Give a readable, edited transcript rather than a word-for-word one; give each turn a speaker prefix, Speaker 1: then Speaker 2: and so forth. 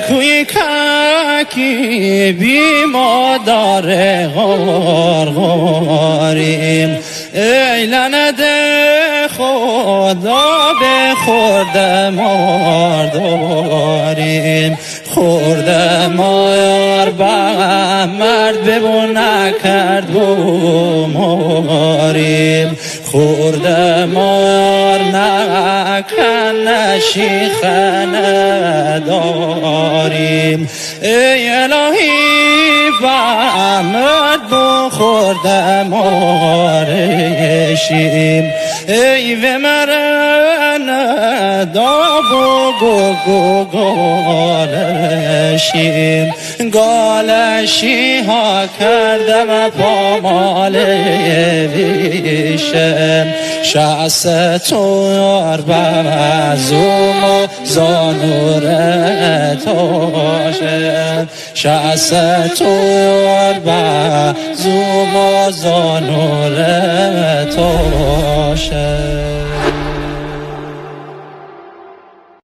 Speaker 1: کوی ککی بی مادر غارغاریم ای لند خدا به خورده مار داریم خورده مار با مرد ببون نکرد بماریم خورده مار نکن شیخه نداریم ای الهی با مرد بخورده مارشیم ای و مرن داب و گالشیم گالشی ها کردم پامال ویشم شستور بمزوم و زانور تاشم شستور بمزوم و زانور تاشم